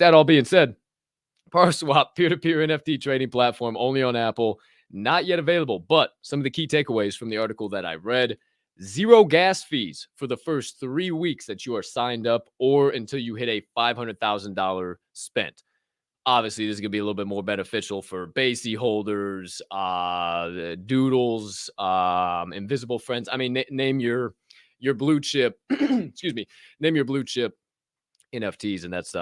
that all being said, Paraswap, peer-to-peer NFT trading platform only on Apple, not yet available. But some of the key takeaways from the article that I read: zero gas fees for the first 3 weeks that you are signed up or until you hit a $500,000 spent. Obviously, this is going to be a little bit more beneficial for Basie holders, doodles, invisible friends. I mean, name your blue chip, excuse me, name your blue chip NFTs, and that's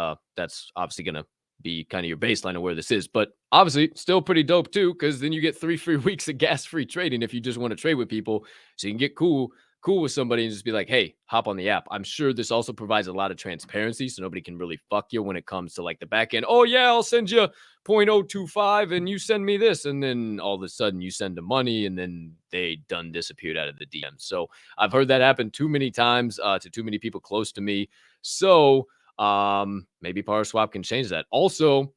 obviously going to be kind of your baseline of where this is. But obviously, still pretty dope too, because then you get 3 free weeks of gas-free trading if you just want to trade with people, so you can get cool with somebody and just be like, hey, hop on the app. I'm sure this also provides a lot of transparency, so nobody can really fuck you when it comes to like the back end. Oh yeah, I'll send you 0.025 and you send me this, and then all of a sudden you send them money and then they done disappeared out of the DM. So I've heard that happen too many times to too many people close to me. So maybe Paraswap can change that. Also,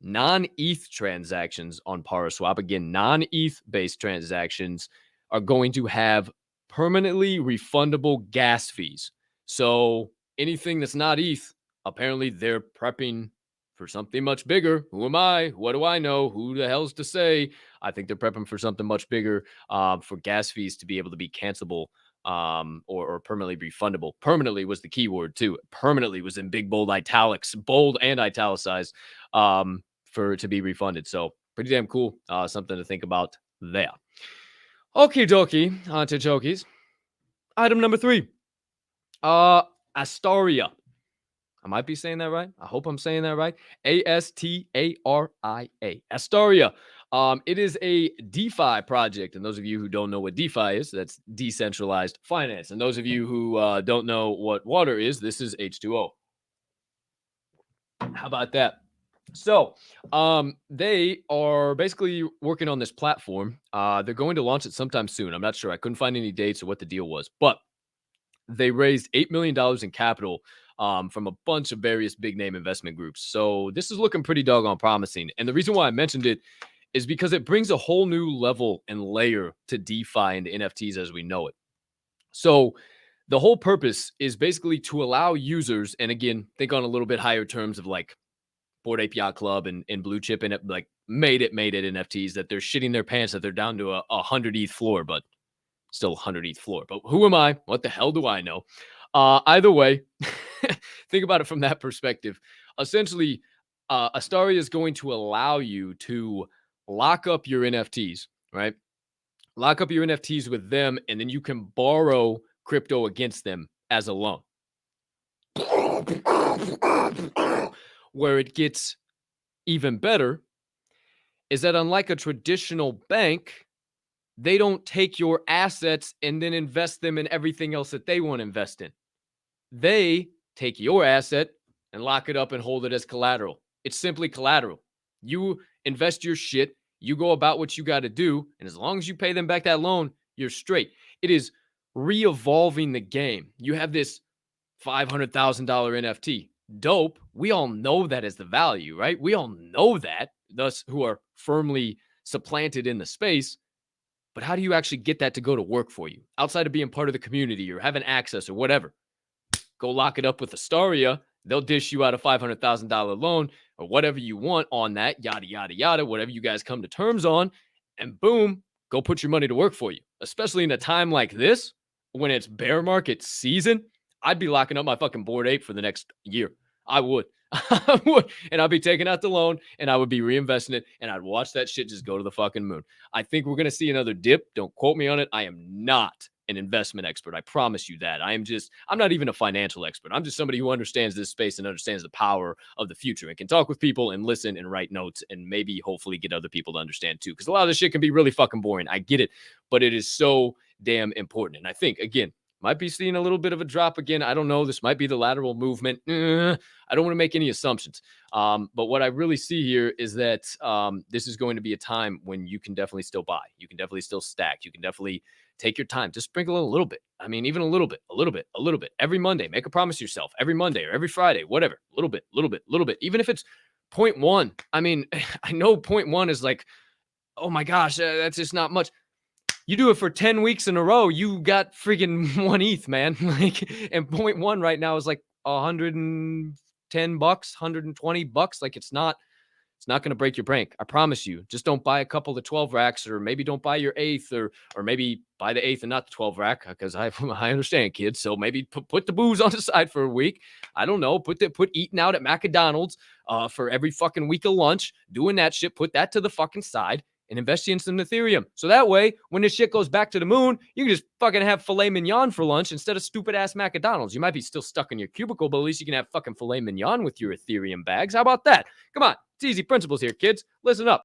non-ETH transactions on Paraswap, again, non-ETH based transactions, are going to have permanently refundable gas fees. So anything that's not ETH, apparently they're prepping for something much bigger. Who am I? What do I know? Who the hell's to say? I think they're prepping for something much bigger, for gas fees to be able to be cancelable, or permanently refundable. Permanently was the key word too. Permanently was in big bold italics, bold and italicized, for it to be refunded. So pretty damn cool. Something to think about there. Okie dokie, on to jokies. Item number 3. Astaria. I might be saying that right. I hope I'm saying that right. Astaria. Astaria. It is a DeFi project. And those of you who don't know what DeFi is, that's decentralized finance. And those of you who don't know what water is, this is H2O. How about that? So, they are basically working on this platform. They're going to launch it sometime soon. I'm not sure. I couldn't find any dates or what the deal was, but they raised $8 million in capital, from a bunch of various big name investment groups. So this is looking pretty doggone promising. And the reason why I mentioned it is because it brings a whole new level and layer to DeFi and NFTs as we know it. So the whole purpose is basically to allow users, and again, think on a little bit higher terms of like Board API Club and Blue Chip, and it like made it NFTs, that they're shitting their pants that they're down to a 100 ETH floor, but still 100 ETH floor. But who am I? What the hell do I know? Either way, think about it from that perspective. Essentially, Astaria is going to allow you to lock up your NFTs, right? Lock up your NFTs with them, and then you can borrow crypto against them as a loan. Where it gets even better is that, unlike a traditional bank, they don't take your assets and then invest them in everything else that they want to invest in. They take your asset and lock it up and hold it as collateral. It's simply collateral. You invest your shit, you go about what you got to do, and as long as you pay them back that loan, you're straight. It is re-evolving the game. You have this $500,000 NFT. Dope. We all know that is the value, right? We all know that, thus who are firmly supplanted in the space. But how do you actually get that to go to work for you outside of being part of the community or having access or whatever? Go lock it up with Astaria. They'll dish you out a $500,000 loan or whatever you want on that, yada, yada, yada, whatever you guys come to terms on. And boom, go put your money to work for you. Especially in a time like this, when it's bear market season, I'd be locking up my fucking Bored Ape for the next year. I would. I would. And I'd be taking out the loan and I would be reinvesting it and I'd watch that shit just go to the fucking moon. I think we're going to see another dip. Don't quote me on it. I am not an investment expert. I promise you that. I'm not even a financial expert. I'm just somebody who understands this space and understands the power of the future and can talk with people and listen and write notes and maybe hopefully get other people to understand too. Because a lot of this shit can be really fucking boring. I get it, but it is so damn important. And I think, again, might be seeing a little bit of a drop again. I don't know. This might be the lateral movement. I don't want to make any assumptions. But what I really see here is that this is going to be a time when you can definitely still buy. You can definitely still stack. You can definitely take your time. Just sprinkle a little bit. I mean, even a little bit. Every Monday, make a promise to yourself. Every Monday or every Friday, whatever. A little bit. Even if it's 0.1. I mean, I know 0.1 is like, oh my gosh, that's just not much. You do it for 10 weeks in a row, you got freaking 1 ETH, man. Like, and 0.1 right now is like 110 $110, $120. Like it's not going to break your bank. I promise you. Just don't buy a couple of 12 racks, or maybe don't buy your eighth, or maybe buy the eighth and not the 12 rack, because I I understand, kids. So maybe put the booze on the side for a week. I don't know. Put eating out at McDonald's for every fucking week of lunch, doing that shit. Put that to the fucking side and invest in some Ethereum. So that way, when this shit goes back to the moon, you can just fucking have filet mignon for lunch instead of stupid ass McDonald's. You might be still stuck in your cubicle, but at least you can have fucking filet mignon with your Ethereum bags. How about that? Come on. It's easy principles here, kids. Listen up.